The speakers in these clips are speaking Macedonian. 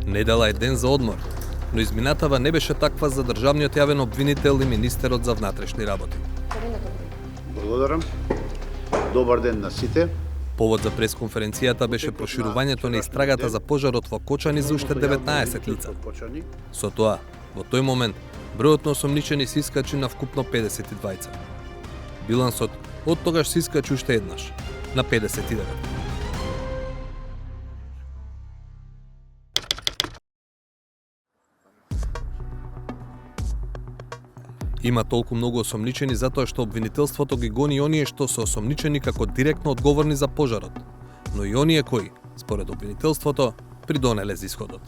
Недела е ден за одмор, но изминатава не беше таква за државниот јавен обвинител и министерот за внатрешни работи. Благодарам. Добар ден на сите. Повод за пресконференцијата беше проширувањето на истрагата за пожарот во Кочани за уште 19 лица. Со тоа, во тој момент, бројот на осомничени се искачи на вкупно 52. Билансот од тогаш се искачи уште еднаш, на 59. Има толку многу осомничени затоа што обвинителството ги гони оние што се осомничени како директно одговорни за пожарот, но и оние кои, според обвинителството, придонеле за исходот.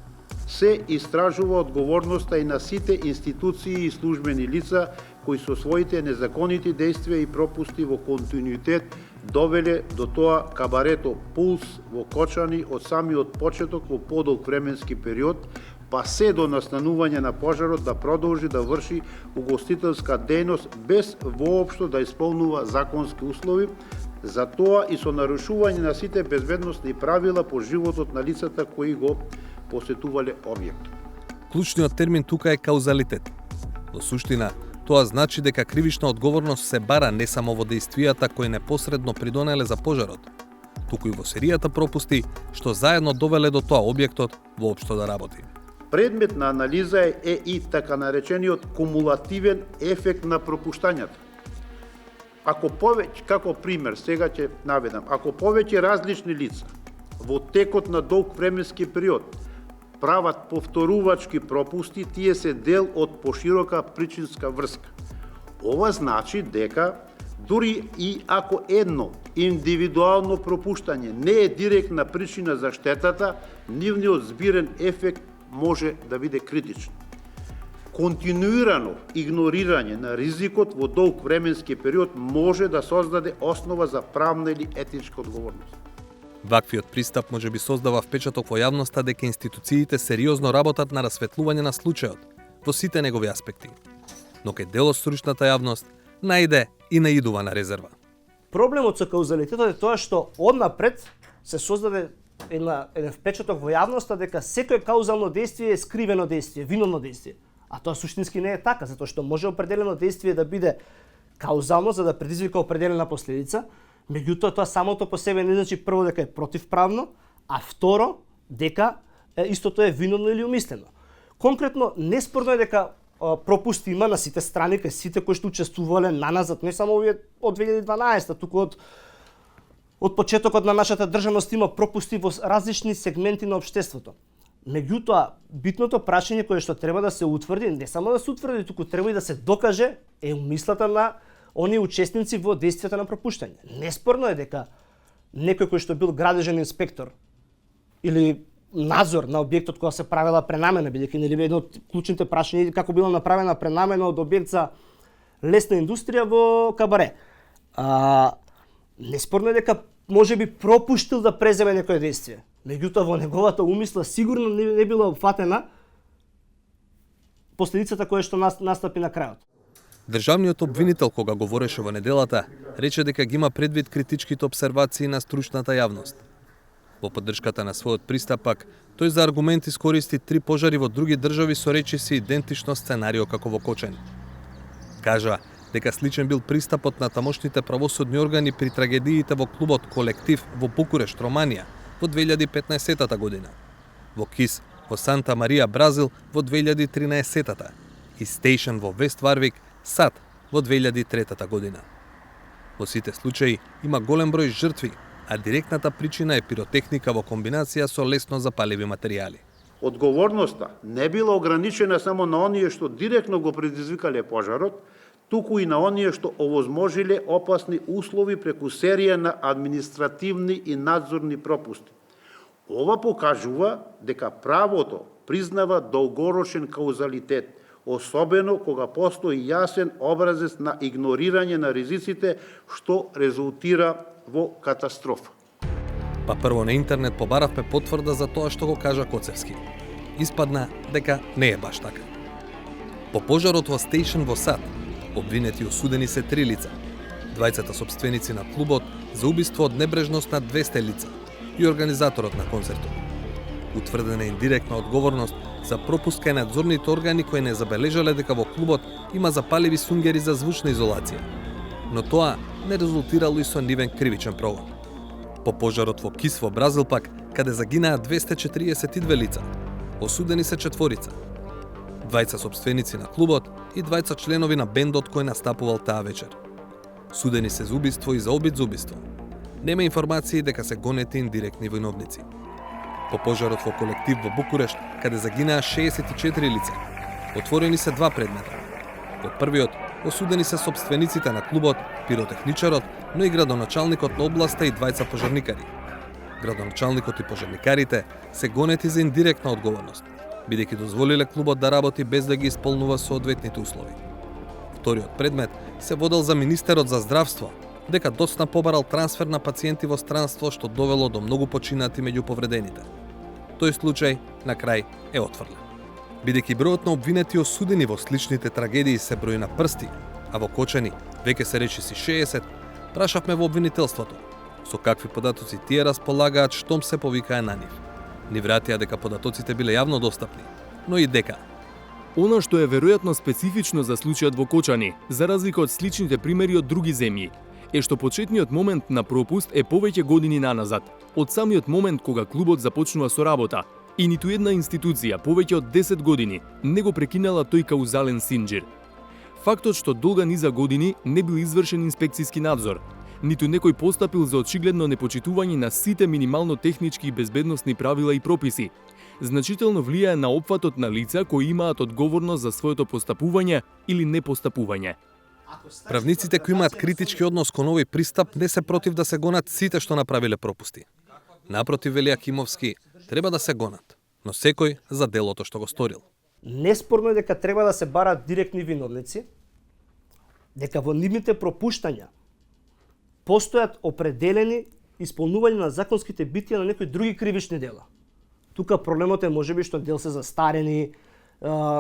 Се истражува одговорноста и на сите институции и службени лица кои со своите незаконити действија и пропусти во континуитет довеле до тоа кабарето Пулс во Кочани од самиот почеток во подолг временски период, па се до настанување на пожарот да продолжи да врши угостителска дејност без воопшто да исполнува законски услови, за тоа и со нарушување на сите безбедносни правила по животот на лицата кои го посетувале објектот. Клучниот термин тука е каузалитет. Во суштина, тоа значи дека кривична одговорност се бара не само во дејствијата кои непосредно придонеле за пожарот, туку и во серијата пропусти што заедно довеле до тоа објектот воопшто да работи. Предмет на анализа е и така наречениот кумулативен ефект на пропуштањата. Ако повеќе, како пример, сега ќе наведам, ако повеќе различни лица во текот на долг временски период прават повторувачки пропусти, тие се дел од поширока причинска врска. Ова значи дека дури и ако едно индивидуално пропуштање не е директна причина за штетата, нивниот збирен ефект може да биде критичен. Континуирано игнорирање на ризикот во долг временски период може да создаде основа за правна или етичка одговорност. Ваквиот пристап може би создава впечаток во јавноста дека институциите сериозно работат на расветлување на случајот во сите негови аспекти, но кај дел од стручната јавност најде и наидува на резерва. Проблемот со каузалитетот е тоа што однапред се создаде еден впечаток во јавноста дека секој каузално действие е скривено действие, виновно действие. А тоа суштински не е така, затоа што може определено действие да биде каузално за да предизвика определена последица, меѓутоа тоа самото по себе не значи прво дека е противправно, а второ дека истото е виновно или умислено. Конкретно неспорно е дека пропусти има на сите страни, кај сите кои што учествувале наназад, не само овие од 2012, туку од почетокот на нашата државност има пропусти во различни сегменти на општеството. Меѓутоа, битното прашање кое што треба да се утврди, не само да се утврди, туку треба и да се докаже е умислата на оние учесници во действијата на пропуштање. Неспорно е дека некој кој што бил градежен инспектор или надзор на објектот кога се правела пренамена, бидејќи нели едно од клучните прашања како била направена пренамена од објект за лесна индустрија во Кабаре. Неспорно е дека можеби пропуштил да преземе некое действие. Меѓутоа во неговата умисла сигурно не била опфатена последицата која што настапи на крајот. Државниот обвинител кога говореше во неделата рече дека ги има предвид критичките обсервации на стручната јавност. Во поддршката на својот пристап пак, тој за аргумент искористи 3 пожари во други држави со речиси идентично сценарио како во Кочани. Кажа дека сличен бил пристапот на тамошните правосудни органи при трагедиите во клубот Колектив во Букурешт, Романија, во 2015 година, во КИС во Санта Марија, Бразил во 2013 и Стейшн во Вест Варвик, САД во 2003 година. Во сите случаи има голем број жртви, а директната причина е пиротехника во комбинација со лесно запаливи материјали. Одговорноста не била ограничена само на оние што директно го предизвикале пожарот, туку и на оние што овозможиле опасни услови преку серија на административни и надзорни пропусти. Ова покажува дека правото признава долгорочен каузалитет, особено кога постои јасен образец на игнорирање на ризиците што резултира во катастрофа. Па прво на интернет побаравме потврда за тоа што го кажа Коцевски. Испадна дека не е баш така. По пожарот во Стейшн во САД, обвинети и осудени се 3 лица. Двајцата сопственици на клубот за убиство од небрежност на 200 лица и организаторот на концертот. Утврдена е индиректна одговорност за пропуск кај надзорните органи кои не забележале дека во клубот има запаливи сунгери за звучна изолација. Но тоа не резултирало и со нивен кривичен прогон. По пожарот во Кис во Бразил пак, каде загинаа 242 лица, осудени се 4. 2 сопственици на клубот и 2 членови на бендот кој настапувал таа вечер. Судени се за убиство и за обид за убиство. Нема информации дека се гонети индиректни војновници. По пожарот во колектив во Букурешт, каде загинаа 64 лица, отворени се 2 предмета. Во првиот, осудени се сопствениците на клубот, пиротехничарот, но и градоначалникот на областа и 2 пожарникари. Градоначалникот и пожарникарите се гонети за индиректна одговорност, бидејќи дозволиле клубот да работи без да ги исполнува соодветните услови. Вториот предмет се водел за министерот за здравство, дека доцна побарал трансфер на пациенти во странство што довело до многу починати меѓу повредените. Тој случај на крај е отфрлен. Бидејќи бројот на обвинети осудени во сличните трагедии се брои на прсти, а во Кочани веќе се речиси 60, прашавме во обвинителството со какви податоци тие располагаат штом се повикае на нив. Ни вратија дека податоците биле јавно достапни, но и дека Она што е веројатно специфично за случајот во Кочани, за разлика од сличните примери од други земји, е што почетниот момент на пропуст е повеќе години наназад, од самиот момент кога клубот започнува со работа, и ниту една институција повеќе од 10 години не го прекинала тој каузален синџир. Фактот што долга низа години не бил извршен инспекцијски надзор, ниту некој постапил за очигледно непочитување на сите минимално технички и безбедносни правила и прописи, значително влијае на опфатот на лица кои имаат одговорност за своето постапување или непостапување. Правниците кои имаат критички однос кон овој пристап не се против да се гонат сите што направиле пропусти. Напротив, вели Акимовски, треба да се гонат, но секој за делото што го сторил. Неспорно е дека треба да се барат директни виновници, дека во нивните пропуштања постојат определени исполнување на законските битија на некои други кривични дела. Тука проблемот е можеби што дел се застарени,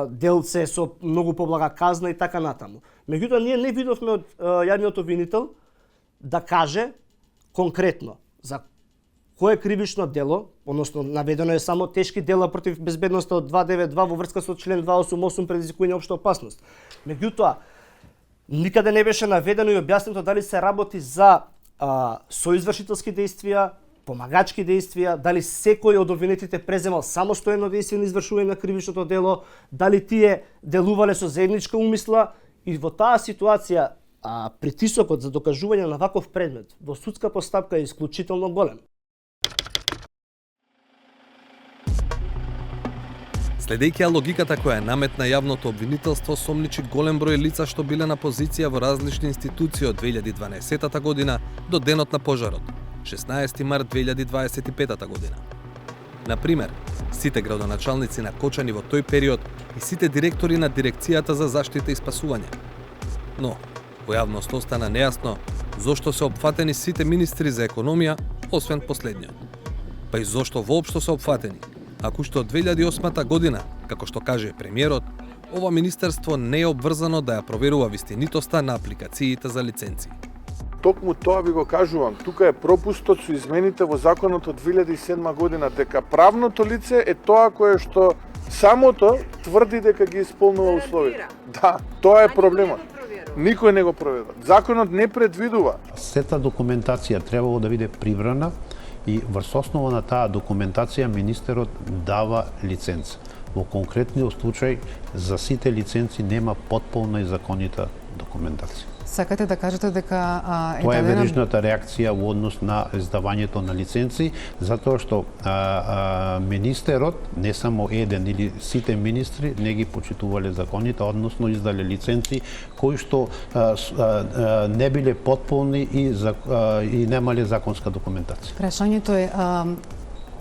дел се со многу поблага казна и така натаму. Меѓутоа, ние не видовме од јавниот обвинител да каже конкретно за кое кривично дело, односно наведено е само тешки дела против безбедноста од 292 во врска со член 288 предизвикување општа опасност. Меѓутоа, никаде не беше наведено и објаснето дали се работи за соизвршителски дејствија, помагачки дејствија, дали секој од обвинетите преземал самостојно дејство на извршување на кривичното дело, дали тие делувале со заедничка умисла, и во таа ситуација притисокот за докажување на ваков предмет во судска постапка е исклучително голем. Следејќи ја логиката која наметна јавното обвинителство, сомничи голем број лица што биле на позиција во различни институции од 2012 година до денот на пожарот, 16 март 2025 година. Например, сите градоначалници на Кочани во тој период и сите директори на Дирекцијата за заштита и спасување. Но, во јавност остана нејасно зошто се опфатени сите министри за економија, освен последниот. Па и зошто воопшто се опфатени, ако што од 2008 година, како што каже премиерот, ова министерство не е обврзано да ја проверува вистинитоста на апликациите за лиценци. Токму тоа ви го кажувам, тука е пропустот со измените во законот од 2007 година, дека правното лице е тоа кое што самото тврди дека ги исполнува условите. Да, тоа е проблемот. Никој не го проверува. Законот не предвидува. Сета документација требало да биде прибрана и врз основа на таа документација министерот дава лиценца. Во конкретниот случај за сите лиценци нема потполна и законита документација. Сакате да кажете дека Тоа е верижната реакција во однос на издавањето на лиценци, затоа што министерот, не само еден или сите министри, не ги почитувале законите, односно издале лиценци кои што не биле потполни и немале законска документација. Прашањето е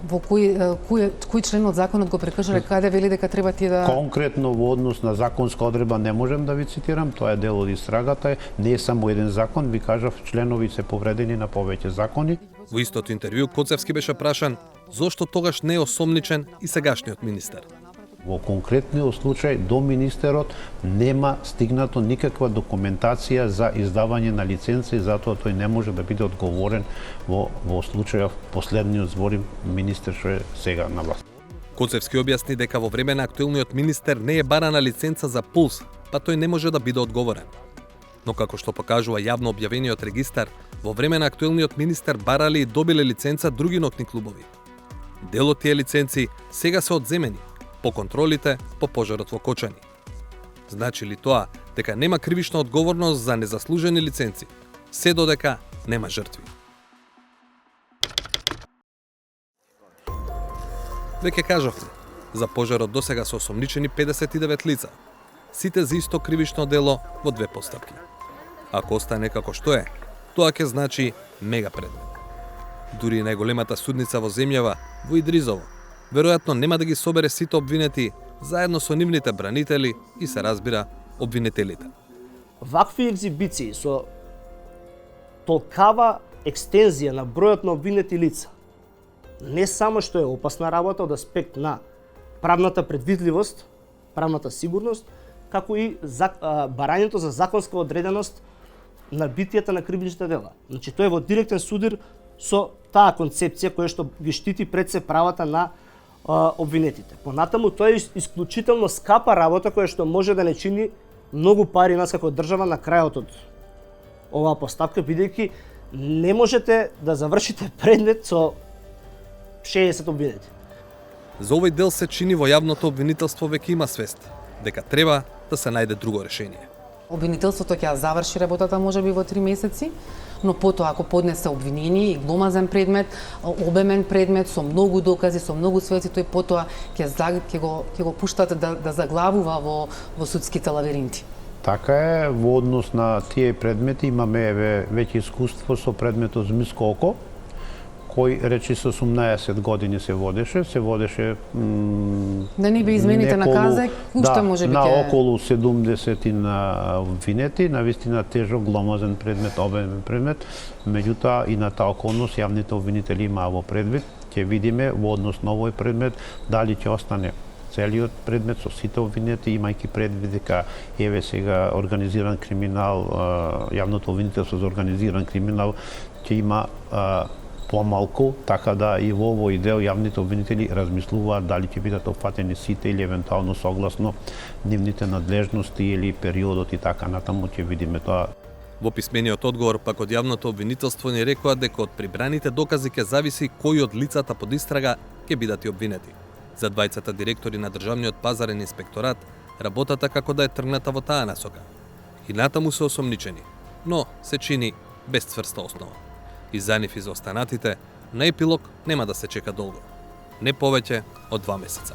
во кој член од законот го прекршиле, каде вели дека треба тие да... Конкретно во однос на законска одредба не можем да ви цитирам, тоа е дел од истрагата, не е само еден закон, ви кажав, членови се повредени на повеќе закони. Во истото интервју Коцевски беше прашан зошто тогаш не е осомничен и сегашниот министер. Во конкретниот случај до министерот нема стигнато никаква документација за издавање на лиценци, затоа тој не може да биде одговорен во случајов последниот зборим министер што е сега на власт. Коцевски објасни дека во време на актуелниот министер не е барана лиценца за Пулс, па тој не може да биде одговорен. Но како што покажува јавно објавениот регистар, во време на актуелниот министер барале и добиле лиценца други ноќни клубови. Дел од тие лиценци сега се одземени по контролите по пожарот во Кочани. Значи ли тоа дека нема кривична одговорност за незаслужени лиценци, се додека нема жртви? Веќе кажавме, за пожарот досега се осомничени 59 лица, сите за исто кривично дело во 2 постапки. Ако остане како што е, тоа ќе значи мега предмет. Дури и најголемата судница во земјава, во Идризово, веројатно нема да ги собере сите обвинети заедно со нивните бранители и се разбира обвинителите. Вакви екзибиции со толкава екстензија на бројот на обвинети лица не само што е опасна работа од аспект на правната предвидливост, правната сигурност, како и барањето за законска одреденост на битијата на кривичните дела. Значи, тој е во директен судир со таа концепција која што ги штити пред се правата на обвинетите. Понатаму, тоа е исклучително скапа работа која што може да не чини многу пари нас како држава на крајот од оваа постапка, бидејќи не можете да завршите предмет со 60 обвинети. За овој дел се чини во јавното обвинителство веќе има свест дека треба да се најде друго решение. Обвинителството ќе ја заврши работата можеби во 3 месеци, но потоа ако поднесе обвинение и гломазен предмет, обемен предмет со многу докази, со многу сведоци, тој потоа ќе го пуштат да заглавува во судските лабиринти. Така е, во однос на тие предмети имаме веќе искуство со предметот Змиско око, кој речи со 18 години се водеше да не би измените наказа, уште може би на околу 70 на обвинети, на вистина тежок, гломазен предмет, обемен предмет, меѓутоа и на таа околност јавните обвинители имаа во предвид. Ќе видиме во однос на овој предмет дали ќе остане целиот предмет со сите обвинети, имајќи предвид дека еве сега организиран криминал, јавното обвинителство за организиран криминал ќе има помалку, така да и во овој дел јавните обвинители размислуваат дали ќе бидат опфатени сите или евентуално согласно нивните надлежности или периодот и така натаму ќе видиме тоа. Во писмениот одговор пак од јавното обвинителство ни рекоа дека од прибраните докази ќе зависи кои од лицата под истрага ќе бидат и обвинети. За двајцата директори на Државниот пазарен инспекторат работата како да е тргната во таа насока. И натаму се осомничени, но се чини без цврста основа. И за нив и за останатите, на епилог нема да се чека долго. Не повеќе од 2 месеца.